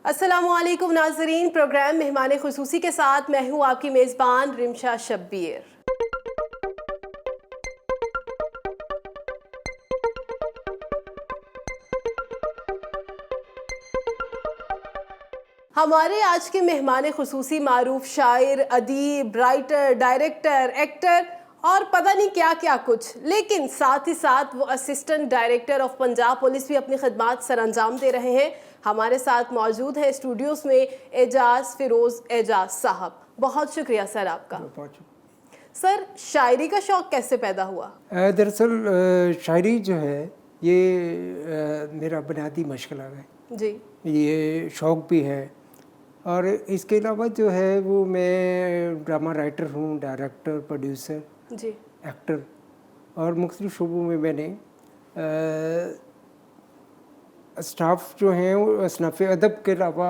अस्सलामुअलैकुम नाज़रीन, प्रोग्राम मेहमान खुसूसी के साथ मैं हूँ आपकी मेज़बान रिमशा शब्बीर। हमारे आज के मेहमान खुसूसी मारूफ शायर, अदीब, राइटर, डायरेक्टर, एक्टर और पता नहीं क्या क्या कुछ, लेकिन साथ ही साथ वो assistant director of Punjab police भी अपनी खिदमत सर अंजाम दे रहे हैं। हमारे साथ मौजूद है स्टूडियोज में एजाज फिरोज एजाज साहब। बहुत शुक्रिया सर आपका। सर, शायरी का शौक़ कैसे पैदा हुआ? दरअसल शायरी जो है ये मेरा बुनियादी मशगला है जी। ये शौक़ भी है और इसके अलावा जो है वो मैं ड्रामा राइटर हूँ, डायरेक्टर, प्रोड्यूसर जी, एक्टर और मुख्तलिफ शोबों में मैंने स्टाफ जो हैं वो असनाफ़ अदब के अलावा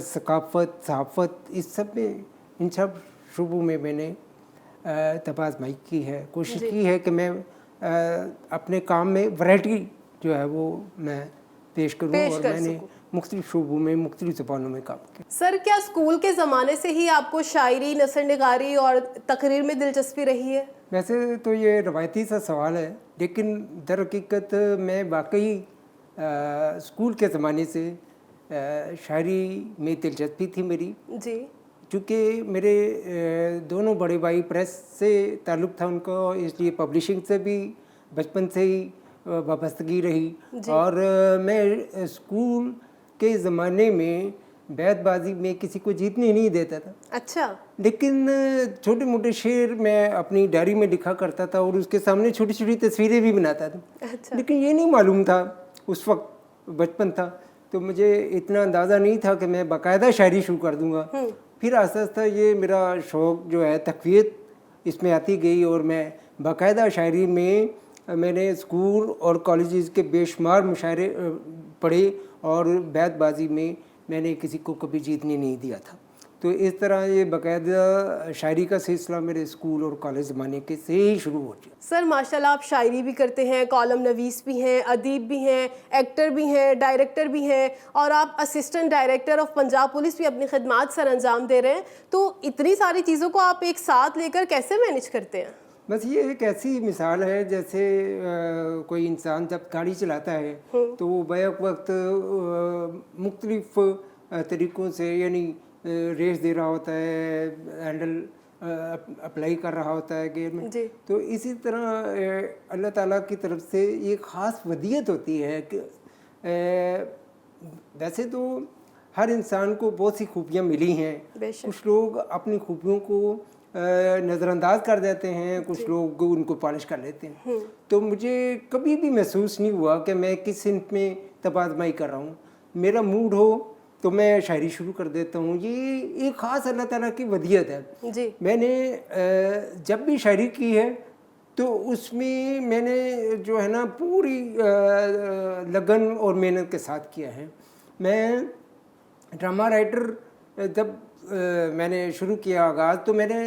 सकाफ़त, सहाफ़त, इस सब में, इन सब शोबों में मैंने तबाज़माई की है। कोशिश की है कि मैं अपने काम में वैरायटी जो है वो मैं पेश करूँ और मैंने मुख्तलिफ शोबों में मुख्तलिफ ज़बानों में काम किया। सर, क्या स्कूल के ज़माने से ही आपको शायरी, नसर निगारी और तकरीर में दिलचस्पी रही है? वैसे तो ये रवायती सा सवाल है, लेकिन दर हकीकत मैं वाकई स्कूल के ज़माने से शायरी में दिलचस्पी थी मेरी जी। चूँकि मेरे दोनों बड़े भाई प्रेस से ताल्लुक़ था उनको, इसलिए पब्लिशिंग से भी बचपन से ही वाबस्तगी रही और मैं स्कूल के ज़माने में बैतबाजी में किसी को जीतने नहीं देता था। अच्छा। लेकिन छोटे मोटे शेर मैं अपनी डायरी में लिखा करता था और उसके सामने छोटी छोटी तस्वीरें भी बनाता था। अच्छा। लेकिन ये नहीं मालूम था, उस वक्त बचपन था तो मुझे इतना अंदाज़ा नहीं था कि मैं बाकायदा शायरी शुरू कर दूँगा। फिर आस्ता आस्ता ये मेरा शौक़ जो है तक़वियत इसमें आती गई और मैं बाकायदा शायरी में मैंने स्कूल और कॉलेजेस के बेशुमार मुशायरे पढ़े और बैतबाजी में मैंने किसी को कभी जीतने नहीं दिया था। तो इस तरह ये बाकायदा शायरी का सिलसिला मेरे स्कूल और कॉलेज ज़माने के से ही शुरू हो गया। सर माशाल्लाह, आप शायरी भी करते हैं, कॉलम नवीस भी हैं, अदीब भी हैं, एक्टर भी हैं, डायरेक्टर भी हैं और आप assistant director of Punjab police भी अपनी खिदमत सर अंजाम दे रहे हैं। तो इतनी सारी चीज़ों को आप एक साथ लेकर कैसे मैनेज करते हैं? बस ये एक ऐसी मिसाल है जैसे कोई इंसान जब गाड़ी चलाता है तो वो बैक वक्त मुख्तलिफ तरीक़ों से यानी रेस दे रहा होता है, हैंडल अप्लाई कर रहा होता है गेयर में। तो इसी तरह अल्लाह ताला की तरफ से ये ख़ास वदीयत होती है कि वैसे तो हर इंसान को बहुत सी खूबियाँ मिली हैं, कुछ लोग अपनी खूबियों को नज़रअंदाज कर देते हैं, कुछ लोग उनको पॉलिश कर लेते हैं। तो मुझे कभी भी महसूस नहीं हुआ कि मैं किस सिंफ में तबाज़माई कर रहा हूँ। मेरा मूड हो तो मैं शायरी शुरू कर देता हूँ। ये एक ख़ास अल्लाह ताला की वदीयत है जी। मैंने जब भी शायरी की है तो उसमें मैंने जो है ना पूरी लगन और मेहनत के साथ किया है। मैं ड्रामा राइटर जब मैंने शुरू किया आगाज़ तो मैंने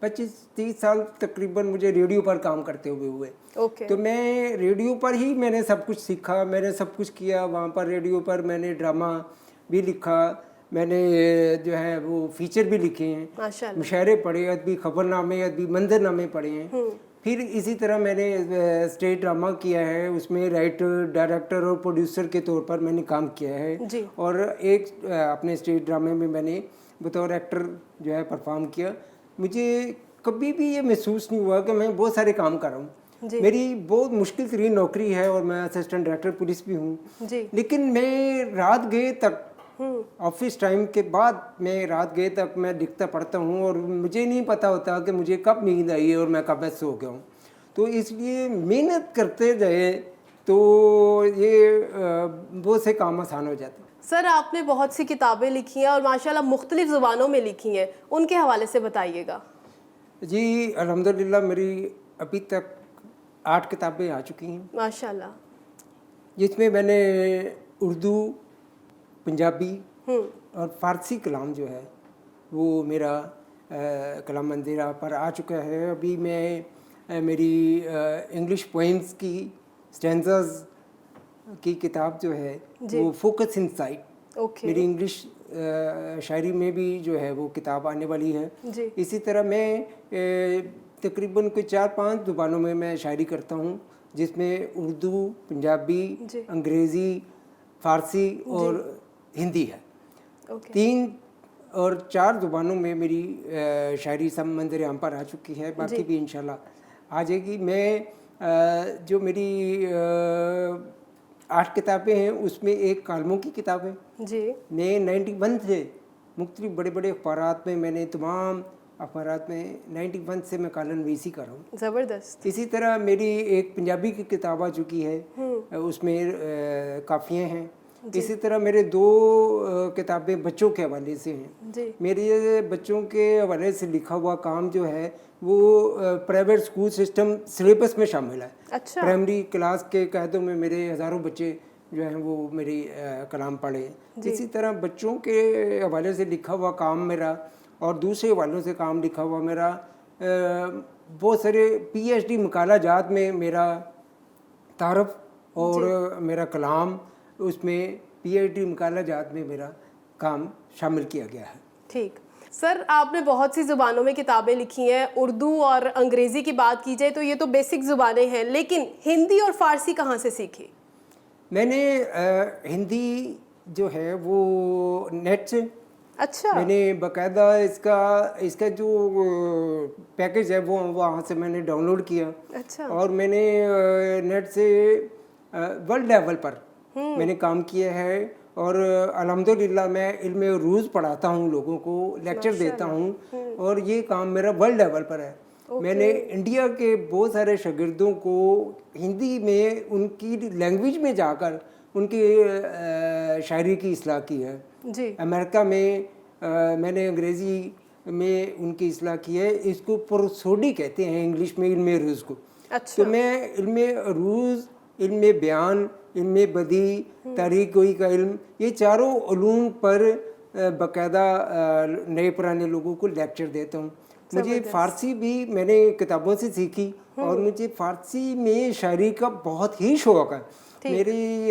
25-30 साल तकरीबन मुझे रेडियो पर काम करते हुए तो मैं रेडियो पर ही मैंने सब कुछ सीखा, मैंने सब कुछ किया। वहाँ पर रेडियो पर मैंने ड्रामा भी लिखा, मैंने जो है वो फीचर भी लिखे हैं, मुशायरे पढ़े, अदबी खबरनामे, अदबी मंजरनामे पढ़े हैं। फिर इसी तरह मैंने स्टेज ड्रामा किया है, उसमें राइटर, डायरेक्टर और प्रोड्यूसर के तौर पर मैंने काम किया है और एक अपने स्टेज ड्रामे में मैंने बतौर एक्टर जो है परफॉर्म किया। मुझे कभी भी ये महसूस नहीं हुआ कि मैं बहुत सारे काम कर रहा हूँ। मेरी बहुत मुश्किल तरीन नौकरी है और मैं असिस्टेंट डायरेक्टर पुलिस भी हूँ, लेकिन मैं रात गए तक ऑफिस टाइम के बाद मैं रात गए तक मैं लिखता पढ़ता हूँ और मुझे नहीं पता होता कि मुझे कब नींद आई है और मैं कब सो गया हूँ। तो इसलिए मेहनत करते जाए तो ये बहुत से काम आसान हो जाते हैं। सर, आपने बहुत सी किताबें लिखी हैं और माशाल्लाह मुख्तलिफ ज़ुबानों में लिखी हैं, उनके हवाले से बताइएगा। जी अल्हम्दुलिल्लाह मेरी अभी तक 8 किताबें आ चुकी हैं माशाल्लाह, जिसमें मैंने उर्दू, पंजाबी और फ़ारसी कलाम जो है वो मेरा कलाम मंदिरा पर आ चुका है। अभी मैं मेरी इंग्लिश पोइम्स की स्टैंजास की किताब जो है वो फोकस इनसाइट ओके। मेरी इंग्लिश शायरी में भी जो है वो किताब आने वाली है जी। इसी तरह मैं तकरीबन कोई 4-5 ज़ुबानों में मैं शायरी करता हूँ, जिसमें उर्दू, पंजाबी, अंग्रेज़ी, फ़ारसी और हिंदी है। ओके। 3 और 4 ज़ुबानों में मेरी शायरी सब मंज़र आम पर आ चुकी है, बाकी भी इंशाल्लाह आ जाएगी। मैं जो मेरी 8 किताबें हैं उसमें एक कालमों की किताब है जी। मैं 91 से मुख्तलिफ बड़े बड़े अखबारात में मैंने तमाम अखबारात में 91 से मैं कालम नवीसी कर रहा हूँ। ज़बरदस्त। इसी तरह मेरी एक पंजाबी की किताब आ चुकी है, उसमें काफ़ियाँ हैं। इसी तरह मेरे 2 किताबें बच्चों के हवाले से हैं। जी। मेरे बच्चों के हवाले से लिखा हुआ काम जो है वो प्राइवेट स्कूल सिस्टम सिलेबस में शामिल है। अच्छा। प्राइमरी क्लास के कायदों में मेरे हज़ारों बच्चे जो हैं वो मेरी कलाम पढ़े। इसी तरह बच्चों के हवाले से लिखा हुआ काम मेरा और दूसरे हवालों से काम लिखा हुआ मेरा बहुत सारे PhD मकालाजात में मेरा तारफ़ और मेरा कलाम उसमें PhD मकालाजात में मेरा काम शामिल किया गया है। ठीक सर, आपने बहुत सी ज़ुबानों में किताबें लिखी हैं। उर्दू और अंग्रेज़ी की बात की जाए तो ये तो बेसिक ज़ुबानें हैं, लेकिन हिंदी और फ़ारसी कहाँ से सीखी? मैंने हिंदी जो है वो नेट से। अच्छा। मैंने बाकायदा इसका जो पैकेज है वो वहाँ से मैंने डाउनलोड किया। अच्छा। और मैंने नेट से वर्ल्ड लेवल पर मैंने काम किया है और अल्हम्दुलिल्लाह मैं इल्म उरूज़ पढ़ाता हूँ, लोगों को लेक्चर देता हूँ और ये काम मेरा वर्ल्ड लेवल पर है। मैंने इंडिया के बहुत सारे शागिर्दों को हिंदी में उनकी लैंग्वेज में जाकर उनकी शायरी की इस्लाह की है। जी। अमेरिका में मैंने अंग्रेज़ी में उनकी इस्लाह की है। इसको प्रोसोडी कहते हैं इंग्लिश में, इल्म उरूज़ को। अच्छा। तो मैं इल्म उरूज़, इल्म बयान, इल्म बदी, तारीख़ गोई का इल्म, ये चारों उलूम पर बाकायदा नए पुराने लोगों को लेक्चर देता हूँ। मुझे फ़ारसी भी मैंने किताबों से सीखी और मुझे फ़ारसी में शायरी का बहुत ही शौक़ है। मेरी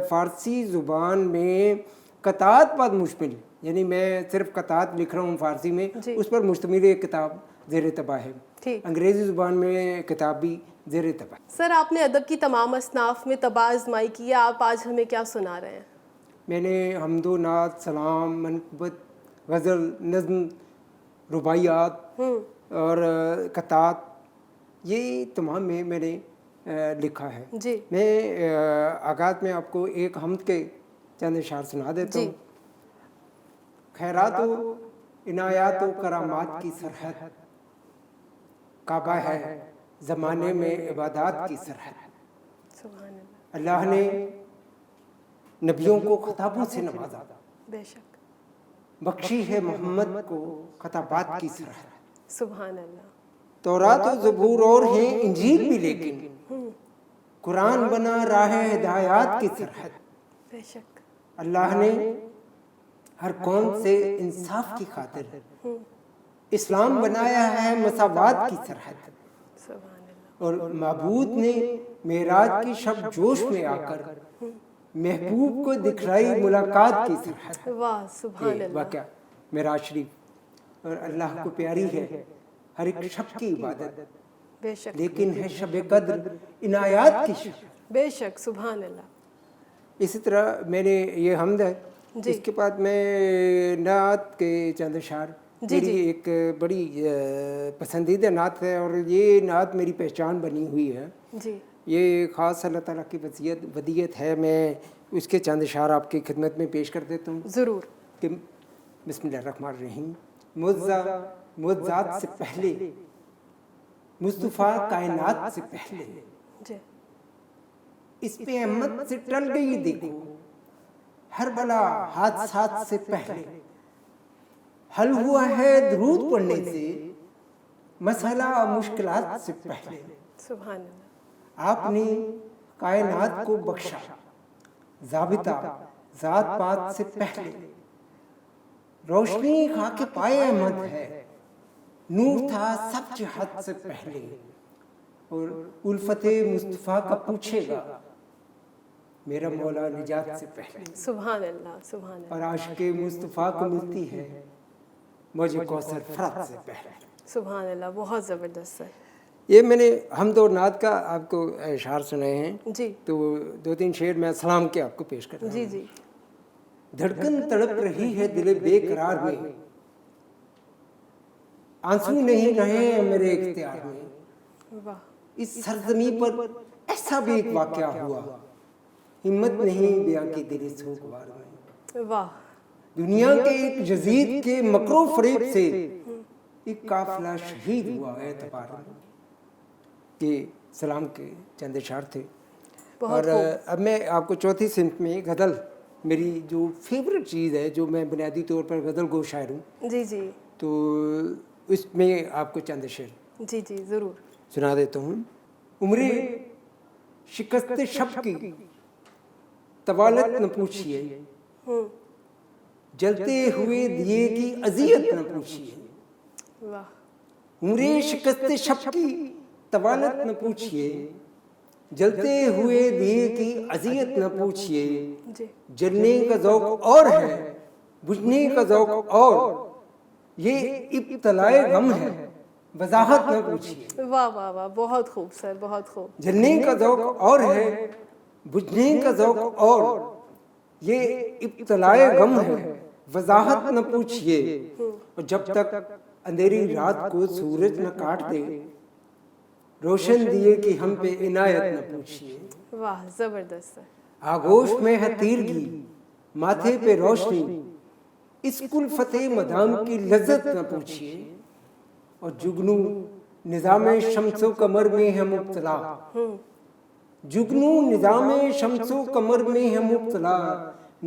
फ़ारसी ज़ुबान में कतात पर मुश्तमिल, यानी मैं सिर्फ कतात लिख रहा हूँ फ़ारसी में, उस पर मुश्तमिल एक किताब ज़ेर तबा है। अंग्रेज़ी ज़ुबान में किताब भी ज़ेर तबा। सर, आपने अदब की तमाम असनाफ में तबा आज़माई की है, आप आज हमें क्या सुना रहे हैं? मैंने हमदो नात, सलाम, मनक़बत, गज़ल, नज़्म, रुबाइयात और कतात, ये तमाम में मैंने लिखा है। जी। मैं आगाज़ में आपको एक हमद के चंद अशार सुना देता हूँ। खैरात इनायात व करामात की सरहद, काबा है ज़माने में इबादात की सरहद। अल्लाह ने नबियों को खिताबों से नवाजा, बेशक बख्शी है मोहम्मद को खताबात की सरहद। सुभान अल्लाह। तौरात और ज़बूर और हैं इंजील भी, लेकिन कुरान बना राह हिदायत की सरहद। बेशक अल्लाह ने हर कौम से इंसाफ की खातिर इस्लाम बनाया है मसावात की सरहद। और माबूद ने मेराज की शब जोश में आकर महबूब को दिखलाई मुलाकात की सरहद। वाह सुभान अल्लाह। वाक़या मेराज शरीफ और अल्लाह को प्यारी है हर एक शब की इबादत, बेशक, लेकिन है शब कद्र इनायात की शब। बेशक सुभान अल्लाह। इसी तरह मैंने ये हमद है। इसके बाद मैं नात के चंद अशार, मेरी एक बड़ी पसंदीदा नात है और ये नात मेरी पहचान बनी हुई है जी। ये ख़ास अल्लाह ताला की वदियत है। मैं उसके चंद अशार आपकी खिदमत में पेश कर देता हूँ। ज़रूर। कि बिस्मिल्लाहिर्रहमानिर्रहीम। मुअज़्ज़ात से पहले, मुस्तफ़ा कायनात से पहले, इस पे अहमद से टल गई देखो हर बला हादसात से पहले। हल हुआ है दरूद पढ़ने से मसला मुश्किलात से पहले। सुभान अल्लाह। आपने कायनात को बख्शा ज़ाबिता ज़ात पात से पहले। रोशनी खाके पाए अहमद है, नूर था सब जिहाद से पहले। और उल्फते मुस्तफ़ा का पूछेगा मेरा मौला निजात से पहले। सुभान अल्लाह, सुभान अल्लाह, और आशिक़े मुस्तफ़ा को मिलती है मुझे कौसर फ़रात से पहले। सुभान अल्लाह, बहुत ज़बरदस्त सर। ये मैंने हमद और नात का आपको इशार सुनाए हैं जी तो 2-3 शेर मैं सलाम के आपको पेश कर रहा हूँ। जी जी। धड़कन तड़प रही है दिल बेकरार में, आंसू नहीं रहे हैं मेरे इख्तियार में। वाह, इस सरजमी पर ऐसा भी एक वाक़या हुआ, हिम्मत नहीं बयां की दिल सोगवार में। वाह, दुनिया के एक यजीद के मकरो फरेब से एक काफिला शहीद हुआ एतबार में। ये सलाम के चंद इशार थे। और अब मैं आपको चौथी सिंफ में गज़ल, मेरी जो फेवरेट चीज़ है, जो मैं बुनियादी तौर पर गज़ल गो शायर हूँ, जी जी तो उसमें आपको चंद शेर जी जी ज़रूर सुना देता हूँ। उम्रे शिकस्त शब की तवालत न पूछिए, जलते हुए दिए की अजियत न पूछिए। वाह, उम्रे शिकस्त शब की तवालत न पूछिए, जलते हुए दिए की अजियत न पूछिए। जी जलने का ज़ौक़ और है, बुझने का ज़ौक़ और, ये इब्तलाए गम है, वजाहत न पूछिए। वाह वाह वाह, बहुत खूब सर, बहुत खूब। जलने का ज़ौक़ और है, बुझने का ज़ौक़ और, ये इब्तलाए गम है, वजाहत न पूछिए। और जब तक अंधेरी रात को सूरज न काट दे, रोशन दिए कि हम पे इनायत न पूछिए। वाह, ज़बरदस्त सर। आगोश में है तीरगी, माथे पे रोशनी, इस कुल्फ़ते मदाम की लज्जत न पूछिए। और जुगनू निज़ामे शम्सो कमर में है मुब्तला, जुगनू निज़ामे शम्सो कमर में है मुब्तला,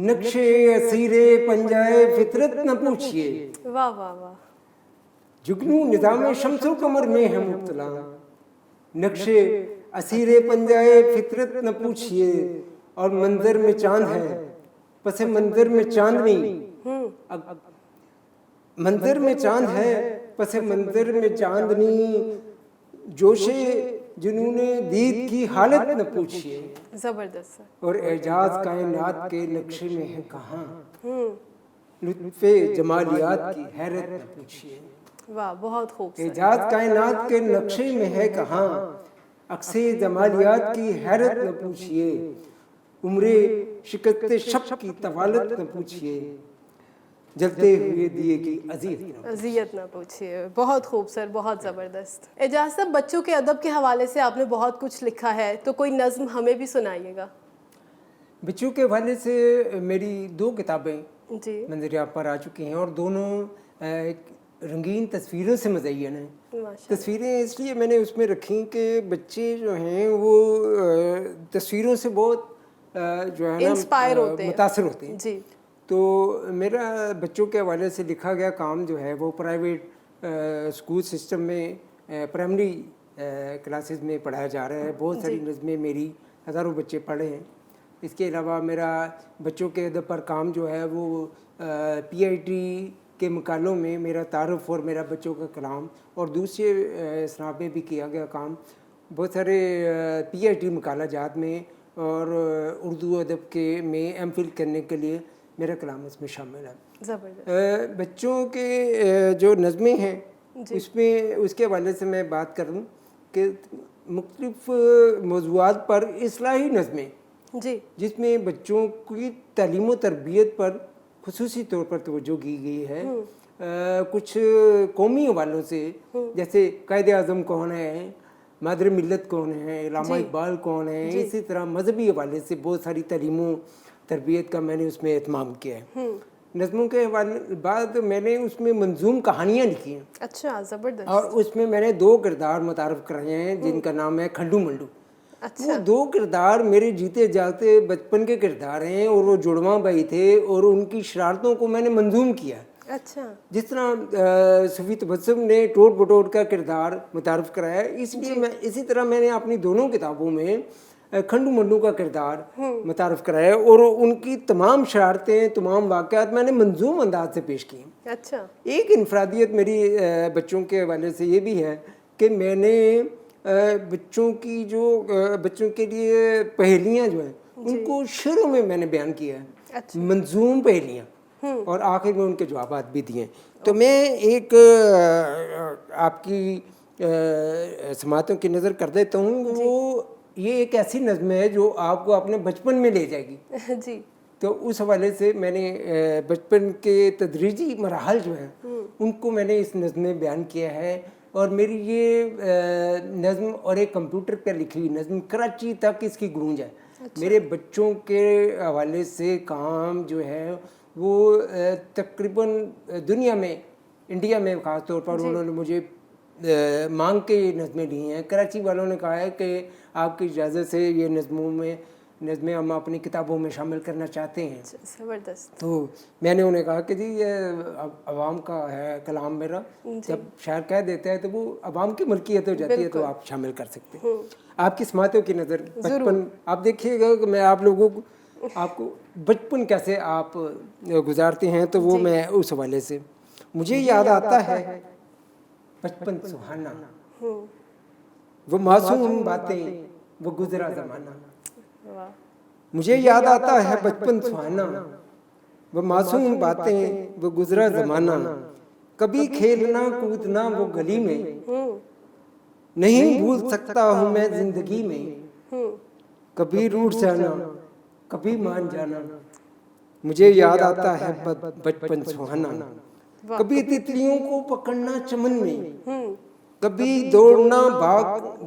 नक्शे असीरे पंजाए फितरत न पूछिए। वाह वाह वाह, जुगनू निज़ामे शम्सो कमर में है मुब्तला, नक्शे असीरे पंजाए फितरत न पूछिए। और मंजर में चांद है, पसे मंजर में चांदनी, मंजर में चांद है, पसे मंजर में चांदनी, जोशे जुनूने दीद की हालत न पूछिए। ज़बरदस्त सर। और एजाज कायनात के नक्शे में है कहाँ, लुत्फ़े जमालियात की हैरत न पूछिए। वाह, बहुत खूब सर। एजाज कायनात के नक्शे में है कहाँ, अक्से जमालियात की हैरत न पूछिए। उम्रे शिकस्त शब की तवालत न पूछिए, जलते हुए दिए की अजियत ना पूछिए। बहुत खूब सर, बहुत ज़बरदस्त। एजाज साहब, बच्चों के अदब के हवाले से आपने बहुत कुछ लिखा है, तो कोई नज़्म हमें भी सुनाइएगा। बच्चों के हवाले से मेरी 2 किताबें जी मंजर आप पर आ चुकी हैं और दोनों रंगीन तस्वीरों से मुज़य्यन हैं। माशाल्लाह। तस्वीरें इसलिए मैंने उसमें रखी कि बच्चे जो हैं वो तस्वीरों से बहुत जो है ना इंस्पायर होते हैं, मुतासिर होते हैं। जी। तो मेरा बच्चों के हवाले से लिखा गया काम जो है वो प्राइवेट स्कूल सिस्टम में प्राइमरी क्लासेस में पढ़ाया जा रहा है। बहुत सारी नज़में मेरी हज़ारों बच्चे पढ़े हैं। इसके अलावा मेरा बच्चों के अदब पर काम जो है वो PIT के मकालों में मेरा तारुफ और मेरा बच्चों का कलाम और दूसरे स्नाब में भी किया गया काम। बहुत सारे PIT मकाला जात में और उर्दू अदब के में MPhil करने के लिए मेरा कलाम इसमें शामिल है। ज़बरदस्त। बच्चों के जो नज़में हैं उसमें उसके हवाले से मैं बात करूं कि मुख्तलिफ़ मौज़ूआत पर इस्लाही नज़में जी, जिसमें बच्चों की तालीम व तरबियत पर खुसूसी तौर पर तवज्जो की गई है। कुछ कौमी हवालों से, जैसे कायदे आज़म कौन है, मादर मिल्लत कौन है, इल्लामा इकबाल कौन है, इसी तरह मजहबी हवाले से बहुत सारी तालीम व तरबियत का मैंने उसमें एहतमाम किया है। नज़मों के हवाले बाद मैंने उसमें मंजूम कहानियाँ लिखी हैं। अच्छा, ज़बरदस्त। और उसमें मैंने 2 किरदार मुतारफ़ कराए हैं जिनका नाम है खंडू मंडू। अच्छा। वो 2 किरदार मेरे जीते जागते बचपन के किरदार हैं और वो जुड़वा भाई थे और उनकी शरारतों को मैंने मंजूम किया। अच्छा। जिस तरह सूफी तबस्सुम ने टोट बटोट का किरदार मुतारफ़ कराया, इसलिए मैं इसी तरह मैंने अपनी दोनों किताबों में खंडू मंडू का किरदार मुतारफ़ कराया और उनकी तमाम शरारतें, तमाम वाक़यात मैंने मंजूम अंदाज से पेश किए। अच्छा। एक इनफरादियत मेरी बच्चों के हवाले से ये भी है कि मैंने बच्चों की जो बच्चों के लिए पहेलियाँ जो हैं उनको शुरू में मैंने बयान किया है। अच्छा। मंजूम पहेलियाँ और आखिर में उनके जवाब भी दिए। तो मैं एक आपकी समातों की नज़र कर देता हूँ। वो ये एक ऐसी नज़्म है जो आपको अपने बचपन में ले जाएगी। जी। तो उस हवाले से मैंने बचपन के तदरीजी मराहल जो हैं उनको मैंने इस नज़्म में बयान किया है। और मेरी ये नज़्म और एक कंप्यूटर पर लिखी हुई नज़्म कराची तक इसकी गूंज है। अच्छा। मेरे बच्चों के हवाले से काम जो है वो तकरीबन दुनिया में, इंडिया में ख़ास तौर पर उन्होंने मुझे मांग के ये नज़में ली हैं। कराची वालों ने कहा है कि आपकी इजाज़त से ये नज़में हम अपनी किताबों में शामिल करना चाहते हैं। ज़बरदस्त। तो मैंने उन्हें कहा कि जी ये अवाम का है कलाम मेरा, जब शायर कह देता है तो वो अवाम की मलकियत हो जाती है, तो आप शामिल कर सकते हैं। आपकी समातों की नज़र बचपन आप देखिएगा कि मैं आप लोगों को आपको बचपन कैसे आप गुजारते हैं, तो वो मैं उस हवाले से मुझे याद आता है बचपन सुहाना, वो मासूम बातें, वो गुजरा ज़माना। मुझे याद आता है बचपन सुहाना, वो मासूम बातें, वो गुजरा ज़माना। कभी खेलना कूदना वो गली में, नहीं भूल सकता हूँ मैं जिंदगी में। कभी रूठ जाना, कभी मान जाना, मुझे याद आता है बचपन सुहाना। कभी तितलियों को पकड़ना चमन में, कभी दौड़ना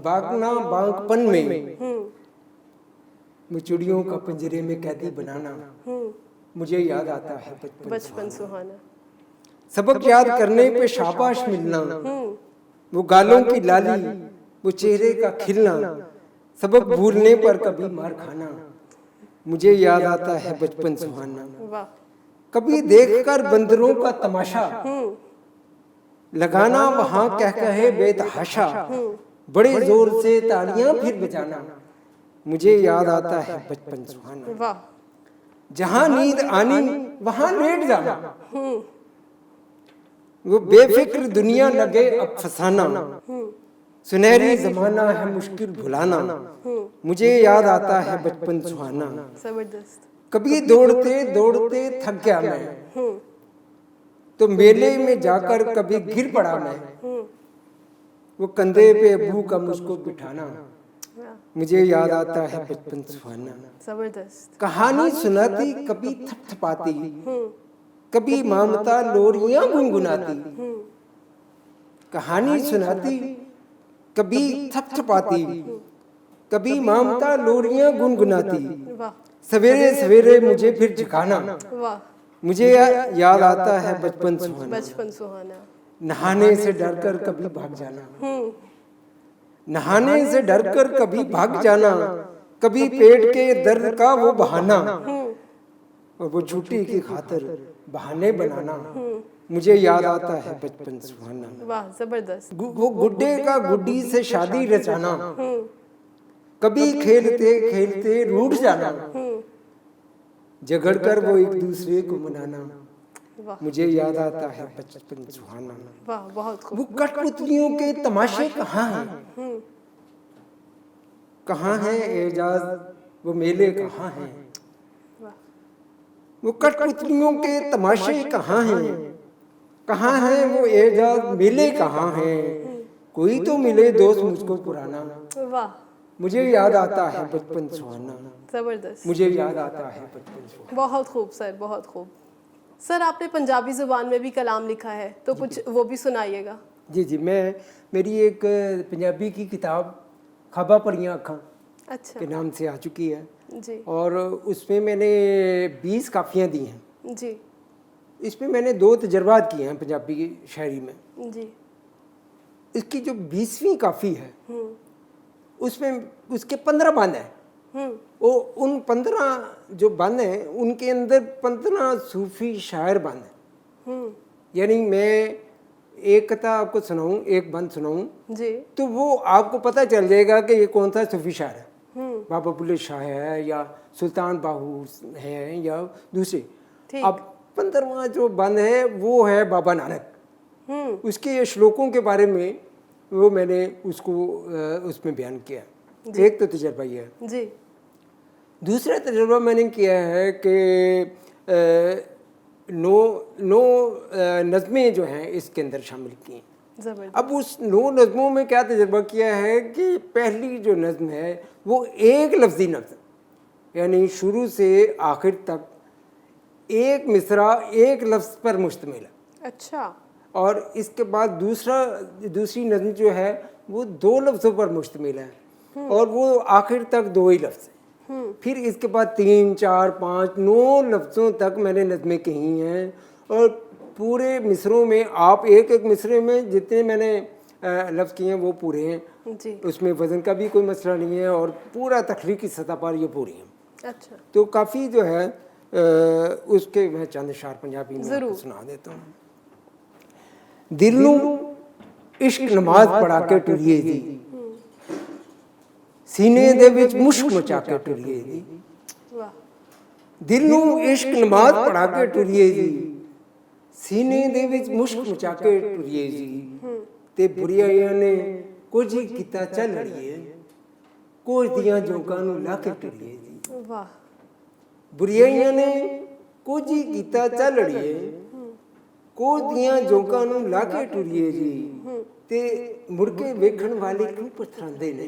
भागना बागपन में, चिड़ियों का पिंजरे में कैदी बनाना, मुझे याद आता है बचपन सुहाना। सबक याद करने पे शाबाश मिलना, वो गालों की लाली, वो चेहरे का खिलना, सबक भूलने पर कभी मार खाना, मुझे याद आता है बचपन सुहाना। कभी देखकर बंदरों का तमाशा, लगाना वहां कह कहे बेतहाशा, बड़े जोर से तालियां फिर बजाना, मुझे याद आता है बचपन सुहाना। जहां नींद आनी वहां लेट जाना, वो बेफिक्र दुनिया लगे अब फसाना, सुनहरी जमाना है मुश्किल भुलाना, मुझे याद आता है बचपन सुहाना। जबरदस्त। कभी दौड़ते दौड़ते थक गया मैं, तो मेले में जाकर कभी गिर पड़ा मैं, वो कंधे पे अबू का मुझको बिठाना, मुझे याद आता है बचपन सुहाना। जबरदस्त। कहानी सुनाती कभी थपथपाती, कभी ममता लोरियां गुनगुनाती, कहानी सुनाती कभी थपथपाती, कभी ममता लोरियां गुनगुनाती, सवेरे सवेरे मुझे फिर जगाना, मुझे याद आता है बचपन सुहाना। बचपन सुहाना। नहाने से डरकर कभी भाग जाना, नहाने से डरकर कभी भाग जाना, कभी पेट के दर्द का वो बहाना, और वो छुट्टी की खातिर बहाने बनाना, मुझे याद आता है बचपन सुहाना। वाह जबरदस्त। वो गुड्डे का गुड्डी से शादी रचाना, कभी खेलते खेलते रूठ जाना, झगड़कर वो एक दूसरे को मनाना, मुझे याद आता है बचपन सुहाना। वाह बहुत खूब। वो कठपुतलियों के तमाशे कहाँ हैं, कहाँ हैं एजाज वो मेले कहाँ हैं, वो कठपुतलियों के तमाशे कहाँ हैं, कहाँ हैं वो एजाज मेले कहाँ हैं, कोई तो मिले दोस्त मुझको पुराना, वाह मुझे याद आता है बचपन सुहाना। जबरदस्त। मुझे याद आता है बचपन सुहाना। बहुत खूब सर, बहुत खूब। सर आपने पंजाबी ज़ुबान में भी कलाम लिखा है, तो कुछ वो भी सुनाइएगा। जी जी, मेरी एक पंजाबी की किताब ख्वाबा परियां अखां अच्छा के नाम से आ चुकी है जी। और उसमें मैंने 20 काफ़ियाँ दी हैं जी। इसमें मैंने 2 तजर्बात किए हैं पंजाबी की शायरी में जी। इसकी जो 20वीं काफ़ी है उसमें उसके 15 बंद हैं। वो उन 15 जो बंद हैं उनके अंदर 15 सूफ़ी शायर बंद हैं। यानी मैं एक कथा आपको सुनाऊं, एक बंद सुनाऊं जी, तो वो आपको पता चल जाएगा कि ये कौन सा सूफ़ी शायर है। बाबा बुल्ले शाह है या सुल्तान बाहू है या दूसरे। अब 15वां जो बंद है वो है बाबा नानक। उसके श्लोकों के बारे में वो मैंने उसको उसमें बयान किया। एक तो तजर्बा ये है जी। दूसरा तजुर्बा मैंने किया है कि नौ नज़में जो हैं इसके अंदर शामिल की हैं। जबरदस्त। अब उस 9 नज़मों में क्या तजुर्बा किया है कि पहली जो नज़म है वो एक लफ्ज़ी नज़म, यानी शुरू से आखिर तक एक मिसरा एक लफ्ज़ पर मुश्तमिल है। अच्छा। और इसके बाद दूसरी नज़म जो है वो 2 लफ्ज़ों पर मुश्तमिल है और वो आखिर तक 2 ही लफ्ज़ हैं। फिर इसके बाद 3, 4, 5, 9 लफ्ज़ों तक मैंने नज़में कही हैं और पूरे मिसरों में आप एक एक मिसरे में जितने मैंने लफ्ज़ किए हैं वो पूरे हैं जी। उसमें वज़न का भी कोई मसला नहीं है और पूरा तख्लीकी सतह पर ये पूरी हैं। अच्छा। तो काफ़ी जो है उसके मैं चंद अशार पंजाबी में आपको सुना देता हूँ। दिल नूं इश्क नमाज पढ़ा के टुरिए जी, सीने दे विच मुश्क मचा के टुरिए जी। वाह। दिल नूं इश्क नमाज पढ़ा के टुरिए जी, सीने दे विच मुश्क मचा के टुरिए जी। ते बुराइयां ने कुछ ही कीता चल अड़िए, कुछ दियां जोकां नूं ला के टुरिए जी। वाह। बुराइयां ने कुछ ही कीता चल अड़िए, कुछ दियां जोकां नूं ला के टुरिए जी। ते मुड़ के वेखण वाले क्यों पछतांदे ने,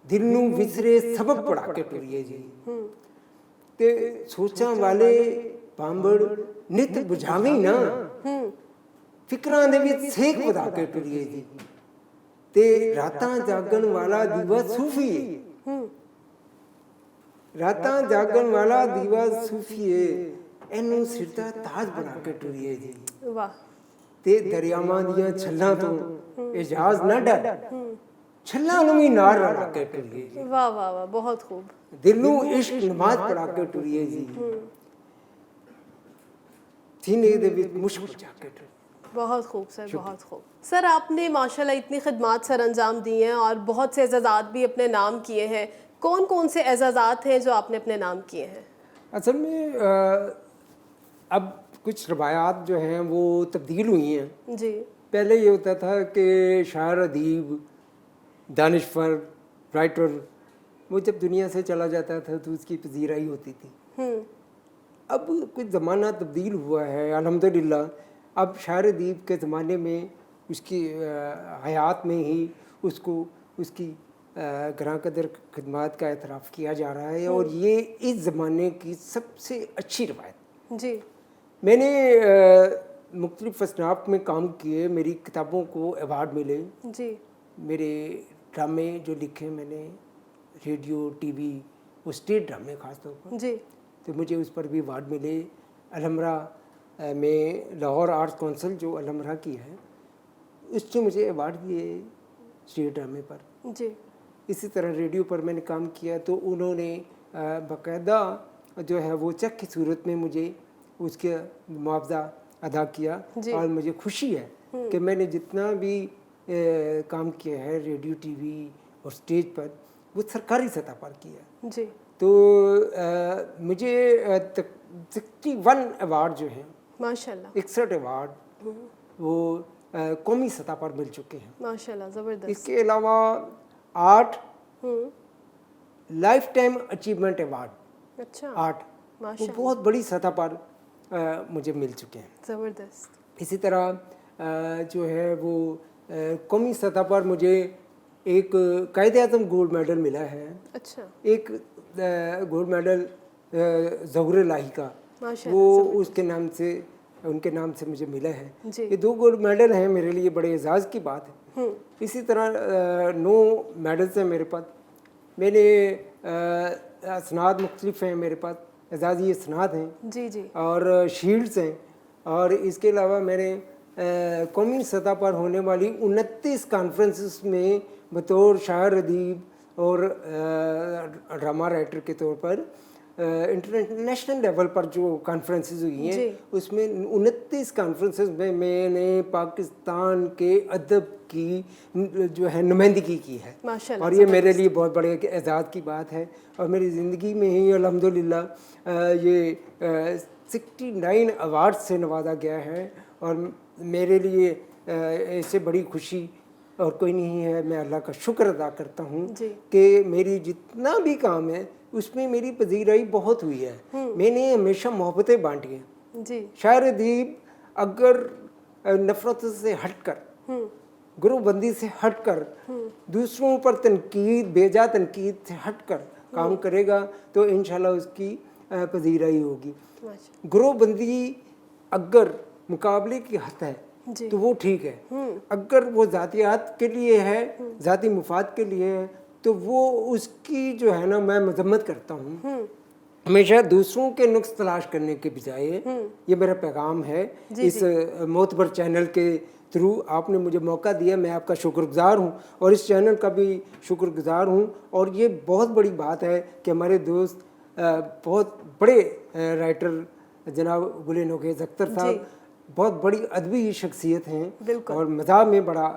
दिल नूं विसरे सबब पढ़ा के टुरिए जी। ते सोचां वाले पांबड़ नित बुझावी ना, फिकरां दे विच सेक वधा के टुरिए जी। ते रातां जागण वाला दीवा सूफी है, रातां जागण वाला दीवा सूफी है, एनू सिर दा ताज बना के टुरिए जी। वाह। ते दरियावां दियां छल्लां तो एजाज ना डर, छल्लां नूं भी नार रला के टुरिए जी। वाह वाह वाह, बहुत खूब। दिल नूं इश्क नमाज पढ़ा के टुरिए जी, सीने दे विच मुश्क मचा के टुरिए। बहुत खूब सर, बहुत खूब। सर आपने माशाल्लाह इतनी खिदमात सर अंजाम दी हैं और बहुत से एजाज़ात भी अपने नाम किए हैं। कौन कौन से एजाज़ात हैं जो आपने अपने नाम किए हैं? असल में अब कुछ रवायात जो हैं वो तब्दील हुई हैं। जी। पहले ये होता था कि शायर, अदीब, दानिशवर, राइटर वो जब दुनिया से चला जाता था तो उसकी पजीराई होती थी। अब कुछ ज़माना तब्दील हुआ है अल्हम्दुलिल्लाह। अब शायर अदीब के ज़माने में उसकी हयात में ही उसको उसकी ग्रां कदर खिदमात का एतराफ़ किया जा रहा है और ये इस ज़माने की सबसे अच्छी रवायत। जी। मैंने मुख्तलिफ़ असनाफ़ में काम किए, मेरी किताबों को अवार्ड मिले। जी। मेरे ड्रामे जो लिखे मैंने रेडियो, टीवी, वो स्टेट ड्रामे ख़ास तौर पर, जी। तो मुझे उस पर भी अवार्ड मिले। अलहमरा में लाहौर आर्ट्स काउंसिल जो अलहमरा की है उससे मुझे अवार्ड दिए स्टेट ड्रामे पर। जी। इसी तरह रेडियो पर मैंने काम किया तो उन्होंने बाकायदा जो है वो चेक की सूरत में मुझे उसके मुआवजा अदा किया और मुझे खुशी है कि मैंने जितना भी काम किया है रेडियो, टीवी और स्टेज पर वो सरकारी सतह पर किया। जी। तो मुझे 61 अवार्ड जो हैं, माशाल्लाह 61 अवार्ड वो कौमी सतह पर मिल चुके हैं। माशाल्लाह, ज़बरदस्त। इसके अलावा 8 लाइफ टाइम अचीवमेंट अवार्ड, अच्छा। 8 वो बहुत बड़ी सतह पर मुझे मिल चुके हैं। ज़बरदस्त। इसी तरह जो है वो कौमी सतह पर मुझे एक कायदे-ए-आज़म गोल्ड मेडल मिला है। अच्छा। एक गोल्ड मेडल ज़हुर लाही का, वो उसके नाम से, उनके नाम से मुझे मिला है। ये 2 गोल्ड मेडल हैं, मेरे लिए बड़े एजाज़ की बात है। इसी तरह 9 मेडल्स हैं मेरे पास। मैंने असनाद मुख्तलिफ हैं मेरे पास, एजाज़ी असनाद हैं जी जी और शील्ड्स हैं। और इसके अलावा मैंने कौमी सतह पर होने वाली 29 कॉन्फ्रेंसेस में बतौर शायर, अदीब और ड्रामा राइटर के तौर पर इंटरनेशनल लेवल पर जो कॉन्फ्रेंसेस हुई हैं उसमें 29 कॉन्फ्रेंसेस में मैंने पाकिस्तान के अदब की जो है नुमाइंदगी की है और ये मेरे लिए बहुत बड़े एजाज़ की बात है। और मेरी ज़िंदगी में ही अल्हम्दुलिल्लाह ये 69 अवार्ड से नवाजा गया है और मेरे लिए इससे बड़ी खुशी और कोई नहीं है। मैं अल्लाह का शुक्र अदा करता हूँ जी। कि मेरी जितना भी काम है उसमें मेरी पजीराई बहुत हुई है। मैंने हमेशा मोहब्बतें बांटी हैं जी। शायर अदीब अगर नफरत से हटकर, गुरुबंदी से हटकर, दूसरों पर तनकीद, बेजा तनकीद से हटकर काम करेगा तो इंशाल्लाह उसकी पजीराई होगी। गुरुबंदी अगर मुकाबले की हद है तो वो ठीक है, अगर वो ज़ातियात के लिए है, ज़ाती मुफाद के लिए है, तो वो उसकी जो है ना मैं मजम्मत करता हूँ। हमेशा दूसरों के नुक्स तलाश करने के बजाय, ये मेरा पैगाम है इस मोतबर चैनल के थ्रू आपने मुझे मौका दिया, मैं आपका शुक्रगुजार हूँ और इस चैनल का भी शुक्रगुजार हूँ। और ये बहुत बड़ी बात है कि हमारे दोस्त बहुत बड़े राइटर जनाब गुल नोखेज़ अख्तर साहब बहुत बड़ी अदबी शख्सियत हैं और मज़ाह में बड़ा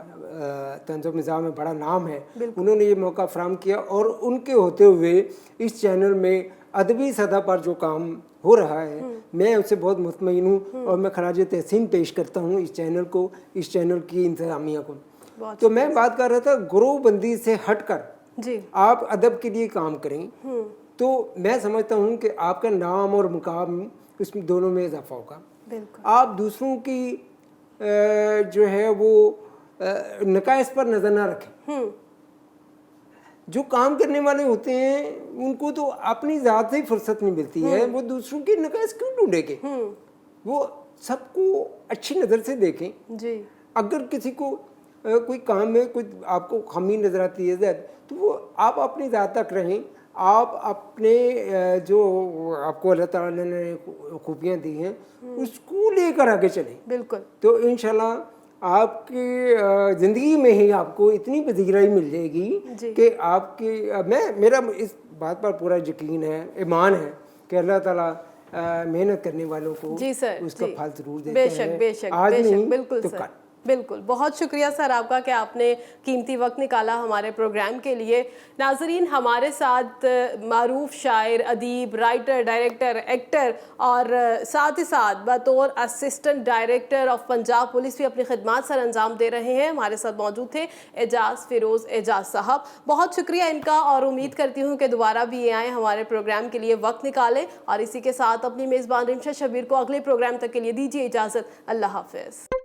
तंज़ मज़ाह में बड़ा नाम है। उन्होंने ये मौका फराहम किया और उनके होते हुए इस चैनल में अदबी सतह पर जो काम हो रहा है मैं उससे बहुत मुतमईन हूँ और मैं खराज तहसीन पेश करता हूँ इस चैनल को, इस चैनल की इंतज़ामिया को। तो मैं बात कर रहा था गुरुबंदी से हटकर आप अदब के लिए काम करें तो मैं समझता हूँ कि आपका नाम और मुकाम उसमें दोनों में इजाफा होगा। आप दूसरों की जो है वो नकाइस पर नज़र ना रखें। जो काम करने वाले होते हैं उनको तो अपनी ज़ात से ही फुर्सत नहीं मिलती है, वो दूसरों की नकाइस क्यों ढूंढेंगे? वो सबको अच्छी नज़र से देखें जी। अगर किसी को कोई काम में कोई आपको खामी नज़र आती है तो वो आप अपनी ज़ात तक रहें, आप अपने जो आपको अल्लाह ताला ने खूबियाँ दी हैं उसको लेकर आगे चलें। बिल्कुल। तो इंशाल्लाह आपकी ज़िंदगी में ही आपको इतनी पजीराई मिल जाएगी कि आपकी मेरा इस बात पर पूरा यकीन है, ईमान है कि अल्लाह ताला मेहनत करने वालों को जी सर, उसका फल जरूर देते हैं। बेशक बेशक आज बेशक, नहीं बिल्कुल तो सर, बिल्कुल। बहुत शुक्रिया सर आपका कि आपने कीमती वक्त निकाला हमारे प्रोग्राम के लिए। नाजरीन, हमारे साथ मारूफ शायर, अदीब, राइटर, डायरेक्टर, एक्टर और साथ ही साथ बतौर assistant director of Punjab police भी अपनी खिदमत सर अंजाम दे रहे हैं। हमारे साथ मौजूद थे एजाज़ फिरोज़ एजाज साहब। बहुत शुक्रिया इनका और उम्मीद करती हूँ कि दोबारा भी ये आएँ, हमारे प्रोग्राम के लिए वक्त निकालें। और इसी के साथ अपनी मेज़बान रिमशा शबीर को अगले प्रोग्राम तक के लिए दीजिए इजाज़त। अल्लाह हाफ़िज़।